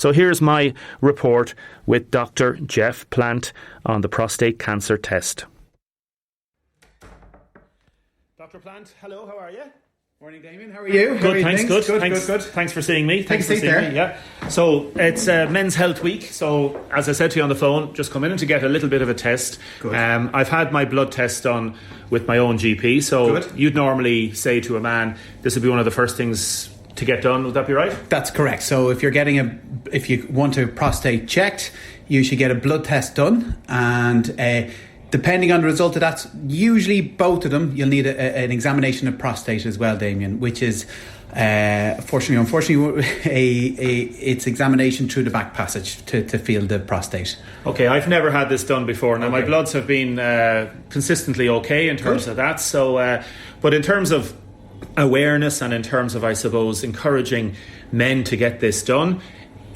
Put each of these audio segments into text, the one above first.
So here's my report with Dr. Jeff Plant on the prostate cancer test. Dr. Plant, hello, how are you? Morning, Damien. How are you? Good, thanks. Good. Good. Thanks for seeing me. Thanks for seeing me. Yeah. So it's Men's Health Week. So as I said to you on the phone, just come in to get a little bit of a test. Good. I've had my blood test done with my own GP. So Good. You'd normally say to a man, this would be one of the first things to get done. Would that be right? That's correct. So if you want a prostate checked, you should get a blood test done, and depending on the result of that, usually both of them, you'll need an examination of prostate as well, Damien, which is, unfortunately, it's examination through the back passage to feel the prostate. Okay, I've never had this done before. Now, my bloods have been consistently okay in terms of that. So, but in terms of awareness and in terms of, I suppose, encouraging men to get this done,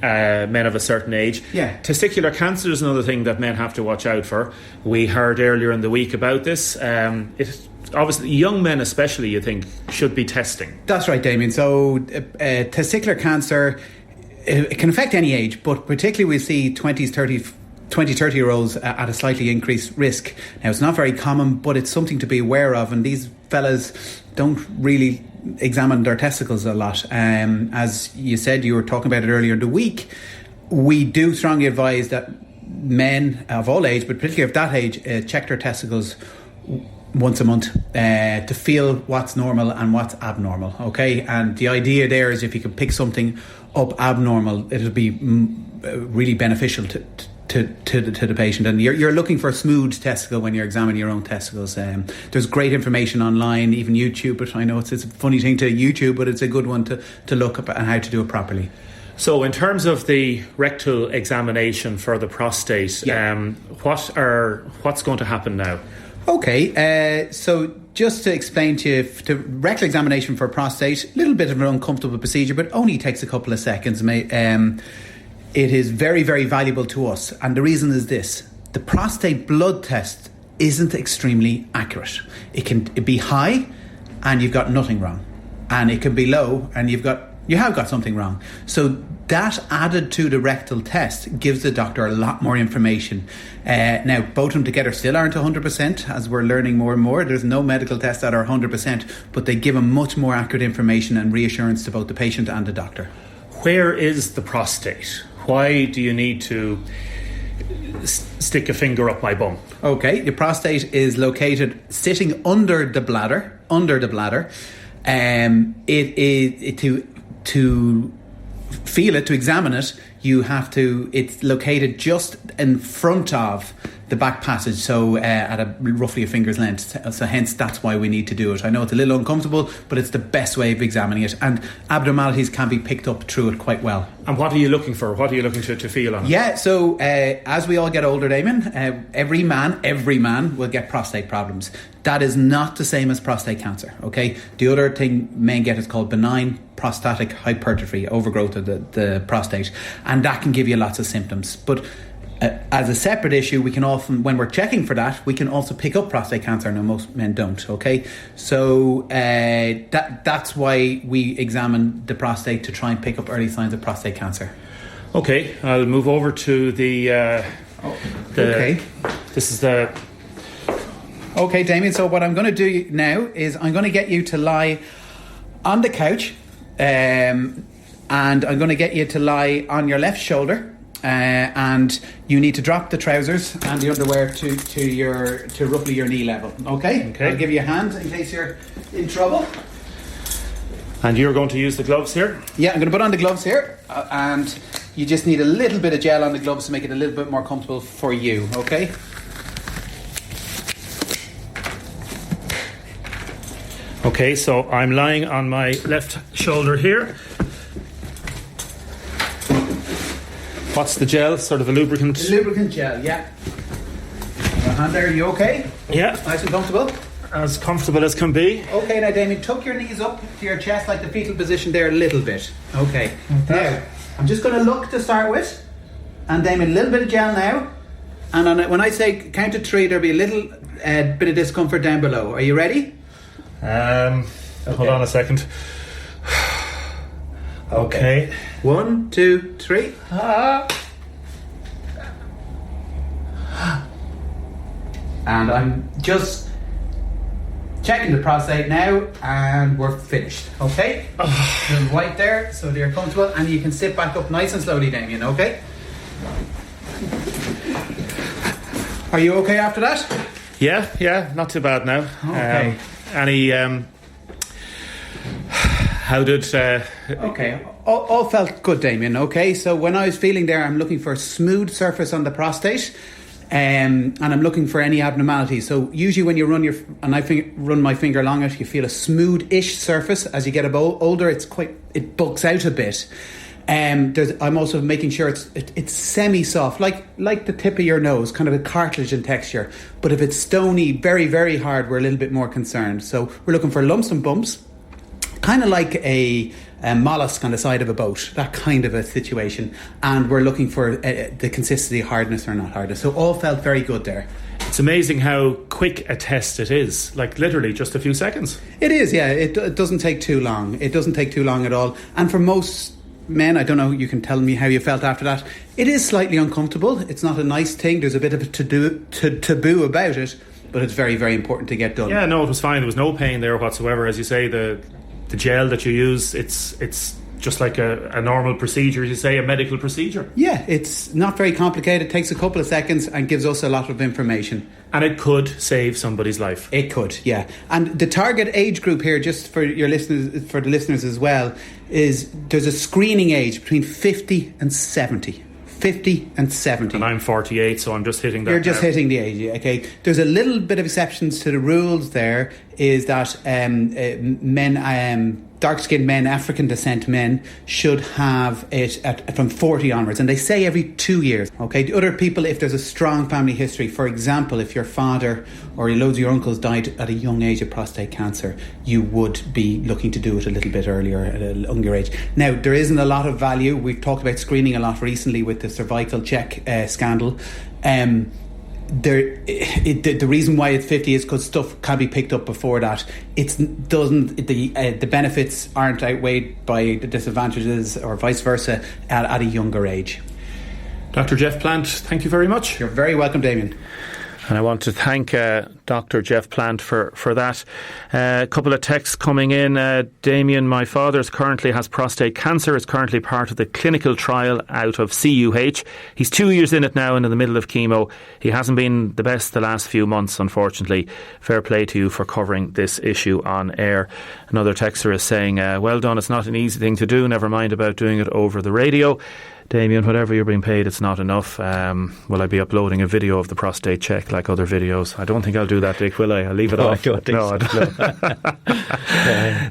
men of a certain age. Yeah. Testicular cancer is another thing that men have to watch out for. We heard earlier in the week about this. Obviously, young men especially, you think, should be testing. That's right, Damien. So testicular cancer, it can affect any age, but particularly we see 30-year-olds at a slightly increased risk. Now, it's not very common, but it's something to be aware of, and these fellas don't really examine their testicles a lot. As you said, you were talking about it earlier in the week, we do strongly advise that men of all age, but particularly of that age, check their testicles once a month to feel what's normal and what's abnormal. Okay, and the idea there is if you can pick something up abnormal, it'll be really beneficial to the patient. And you're looking for a smooth testicle when you're examining your own testicles. There's great information online, even YouTube, but I know it's a funny thing to YouTube, but it's a good one to look up and how to do it properly. So in terms of the rectal examination for the prostate, what's going to happen now? Okay, so just to explain to you, the rectal examination for prostate, a little bit of an uncomfortable procedure, but only takes a couple of seconds. It is very, very valuable to us. And the reason is this: the prostate blood test isn't extremely accurate. It can be high and you've got nothing wrong. And it can be low and you have got something wrong. So that added to the rectal test gives the doctor a lot more information. Now, both of them together still aren't 100%, as we're learning more and more. There's no medical tests that are 100%, but they give a much more accurate information and reassurance to both the patient and the doctor. Where is the prostate? Why do you need to stick a finger up my bum? Okay, the prostate is located sitting under the bladder. To feel it, to examine it, it's located just in front of the back passage, so at roughly a finger's length. So hence, that's why we need to do it. I know it's a little uncomfortable, but it's the best way of examining it. And abnormalities can be picked up through it quite well. And what are you looking for? What are you looking to feel on it? Yeah, so as we all get older, Damien, every man will get prostate problems. That is not the same as prostate cancer, okay? The other thing men get is called benign prostatic hypertrophy, overgrowth of the prostate. And that can give you lots of symptoms. But as a separate issue, we can often, when we're checking for that, we can also pick up prostate cancer. Now, most men don't, okay? So that's why we examine the prostate, to try and pick up early signs of prostate cancer. Okay, I'll move over to okay. This is the... Okay, Damien, so what I'm going to do now is I'm going to get you to lie on the couch, and I'm going to get you to lie on your left shoulder, and you need to drop the trousers and the underwear to roughly your knee level. Okay? I'll give you a hand in case you're in trouble. And you're going to use the gloves here? Yeah, I'm going to put on the gloves here, and you just need a little bit of gel on the gloves to make it a little bit more comfortable for you, okay? Okay, so I'm lying on my left shoulder here. What's the gel? Sort of a lubricant? The lubricant gel, yeah. Your hand there, are you okay? Yeah. Nice and comfortable? As comfortable as can be. Okay, now Damien, tuck your knees up to your chest like the fetal position there a little bit. Okay. Now, I'm just going to look to start with. And Damien, a little bit of gel now. And when I say count to 3, there'll be a little bit of discomfort down below. Are you ready? Hold on a second. Okay. 1, 2, 3. And I'm just checking the prostate now, and we're finished. Okay? Little white there, so they're comfortable, and you can sit back up nice and slowly, Damien. Okay? Are you okay after that? Yeah, not too bad now. Okay. How did... Okay, all felt good, Damien. Okay, so when I was feeling there, I'm looking for a smooth surface on the prostate, and I'm looking for any abnormalities. So usually when you run my finger along it, you feel a smooth-ish surface. As you get older, it bulks out a bit. I'm also making sure it's semi-soft, like the tip of your nose, kind of a cartilage in texture. But if it's stony, very, very hard, we're a little bit more concerned. So we're looking for lumps and bumps, kind of like a mollusk on the side of a boat, that kind of a situation. And we're looking for the consistency, hardness or not hardness. So all felt very good there. It's amazing how quick a test it is, like literally just a few seconds. It is, yeah. It doesn't take too long. It doesn't take too long at all. And for most men, I don't know, you can tell me how you felt after that. It is slightly uncomfortable. It's not a nice thing. There's a bit of a taboo about it, but it's very, very important to get done. Yeah, no, it was fine. There was no pain there whatsoever. As you say, the gel that you use, it's just like a normal procedure, as you say, a medical procedure. Yeah, it's not very complicated. It takes a couple of seconds and gives us a lot of information. And it could save somebody's life. It could, yeah. And the target age group here, just for your listeners, for the listeners as well, is there's a screening age between 50 and 70. 50 and 70. And I'm 48, so I'm just hitting that. You're just hitting the age, okay. There's a little bit of exceptions to the rules there, is that men, dark-skinned men, African descent men, should have it from 40 onwards. And they say every 2 years, okay. The other people, if there's a strong family history, for example, if your father or loads of your uncles died at a young age of prostate cancer, you would be looking to do it a little bit earlier, at a younger age. Now, there isn't a lot of value. We've talked about screening a lot recently with the cervical check scandal. The reason why it's 50 is because stuff can be picked up before that. The benefits aren't outweighed by the disadvantages, or vice versa, at a younger age. Dr. Jeff Plant, thank you very much. You're very welcome, Damien. And I want to thank Dr. Jeff Plant for that. A couple of texts coming in. Damien, my father currently has prostate cancer, is currently part of the clinical trial out of CUH. He's 2 years in it now and in the middle of chemo. He hasn't been the best the last few months, unfortunately. Fair play to you for covering this issue on air. Another texter is saying, well done, it's not an easy thing to do, never mind about doing it over the radio. Damien, whatever you're being paid, it's not enough. Will I be uploading a video of the prostate check like other videos? I don't think I'll do that, Dick, will I? I'll leave it off. I don't think so.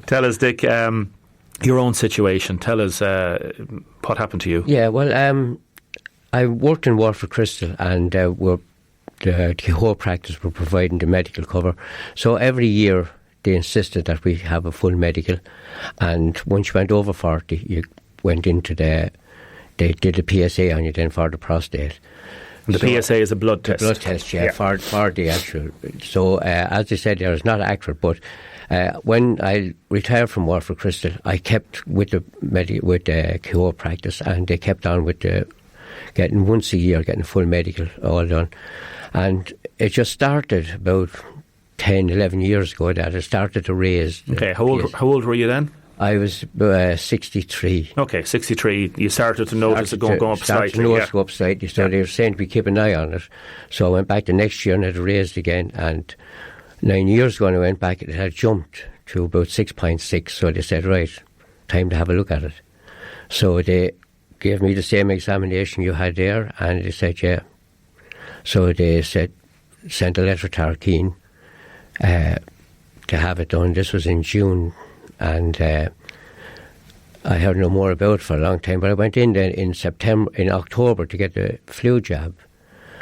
Tell us, Dick, your own situation. Tell us what happened to you. Yeah, well, I worked in Waterford Crystal, and the whole practice were providing the medical cover. So every year they insisted that we have a full medical, and once you went over 40, you went into they did a PSA on you then for the prostate. The PSA is a blood test. Blood test, yeah. For the actual. So, as I said, it's not accurate, but when I retired from Waterford Crystal, I kept with the QO practice, and they kept on with getting once a year, getting full medical all done. And it just started about 10, 11 years ago that it started to raise. Okay, how old were you then? I was 63. Okay, 63. You started to notice it going up slightly. Started to notice it go up slightly. So they were saying to me, keep an eye on it. So I went back the next year and it raised again. And 9 years ago when I went back, it had jumped to about 6.6. So they said, right, time to have a look at it. So they gave me the same examination you had there. And they said, yeah. So they said, sent a letter to Arkeen to have it done. This was in June. And I heard no more about it for a long time. But I went in then in October to get the flu jab.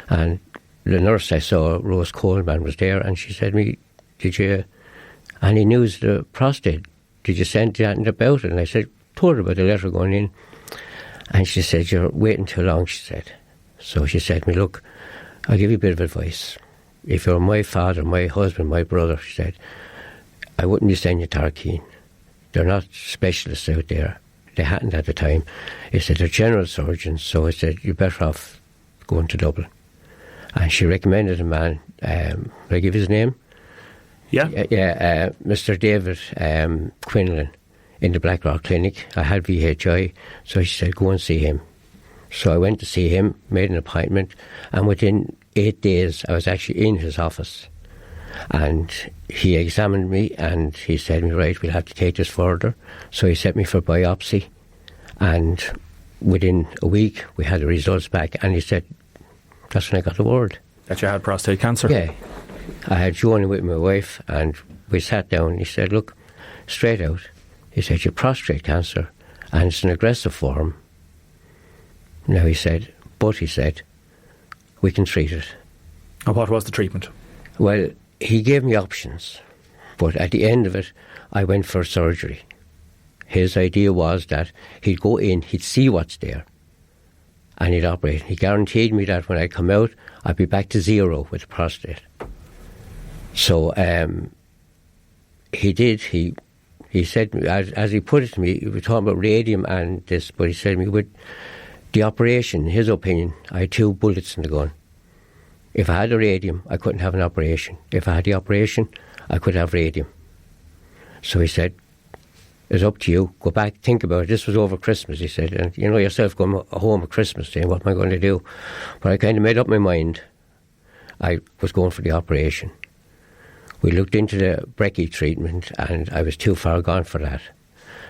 And the nurse I saw, Rose Coleman, was there. And she said to me, did you, any news of the prostate? Did you send anything about it? And I said, told her about the letter going in. And she said, you're waiting too long, she said. So she said to me, look, I'll give you a bit of advice. If you're my father, my husband, my brother, she said, I wouldn't be sending you to Arkeen. They're not specialists out there. They hadn't at the time. He said, they're general surgeons, so he said, you're better off going to Dublin. And she recommended a man, will I give his name? Yeah. Mr. David Quinlan in the Blackrock Clinic. I had VHI, so she said, go and see him. So I went to see him, made an appointment, and within 8 days I was actually in his office. And he examined me and he said to me, right, we'll have to take this further. So he sent me for biopsy, and within a week we had the results back, and he said, that's when I got the word. That you had prostate cancer? Yeah. I had joined with my wife and we sat down and he said, look, straight out, he said, you're prostate cancer and it's an aggressive form. Now he said, we can treat it. And what was the treatment? Well, he gave me options, but at the end of it, I went for surgery. His idea was that he'd go in, he'd see what's there, and he'd operate. He guaranteed me that when I come out, I'd be back to zero with the prostate. So he did. He said, as he put it to me, we were talking about radium and this, but he said to me, with the operation, in his opinion, I had 2 bullets in the gun. If I had the radium, I couldn't have an operation. If I had the operation, I could have radium. So he said, it's up to you. Go back, think about it. This was over Christmas, he said. And you know yourself going home at Christmas Day, what am I going to do? But I kind of made up my mind. I was going for the operation. We looked into the brekkie treatment and I was too far gone for that.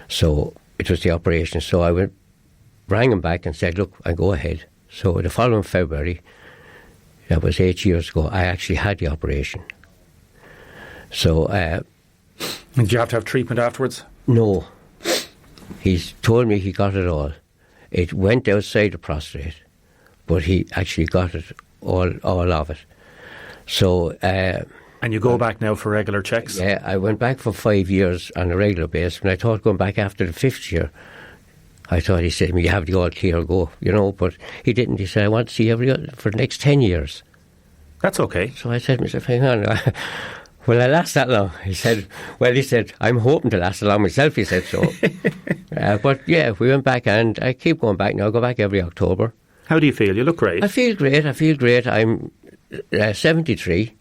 So it was the operation. So I rang him back and said, look, I'll go ahead. So the following February, that was 8 years ago, I actually had the operation. So... Did you have to have treatment afterwards? No. He's told me he got it all. It went outside the prostate, but he actually got it, all of it. So... and you go back now for regular checks? Yeah, I went back for 5 years on a regular basis. When I thought going back after the 5th year, I thought he said to me, you have the all clear, go, you know, but he didn't. He said, I want to see for the next 10 years. That's okay. So I said to myself, hang on, will I last that long? He said, I'm hoping to last that long myself, he said so. But yeah, we went back and I keep going back now. I go back every October. How do you feel? You look great. I feel great. I'm 73.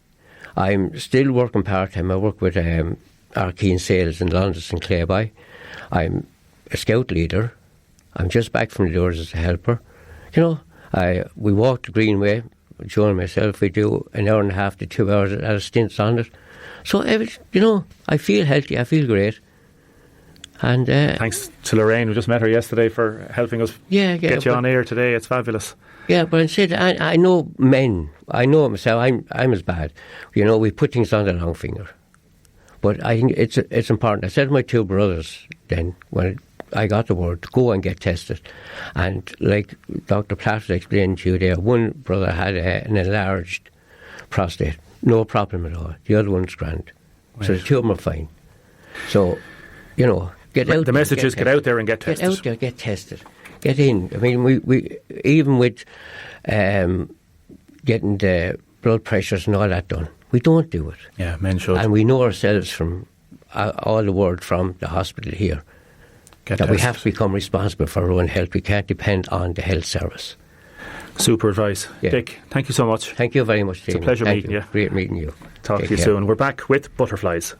I'm still working part-time. I work with Arkeen Sales in London and Clayby. I'm a scout leader. I'm just back from the doors as a helper. You know, we walk the Greenway, Joe and myself. We do an hour and a half to 2 hours at a stint on it. So, you know, I feel healthy. I feel great. And thanks to Lorraine, we just met her yesterday, for helping us get you on air today. It's fabulous. Yeah, but instead, I know men. I know myself. I'm as bad. You know, we put things on the long finger. But I think it's important. I said to my 2 brothers then, when I got the word, to go and get tested. And like Dr. Platt explained to you there, one brother had an enlarged prostate. No problem at all. The other one's grand. Right. So the 2 of them are fine. So, you know, get out. The message is get out there and get tested. Get out there, get tested. Get in. I mean, we even with getting the blood pressures and all that done, we don't do it. Yeah, men should. And we know ourselves from all the word from the hospital here that we have to become responsible for our own health. We can't depend on the health service. Super advice. Yeah. Dick, thank you so much. Thank you very much, Damien. It's a pleasure meeting you. Great meeting you. Talk to you soon. We're back with butterflies.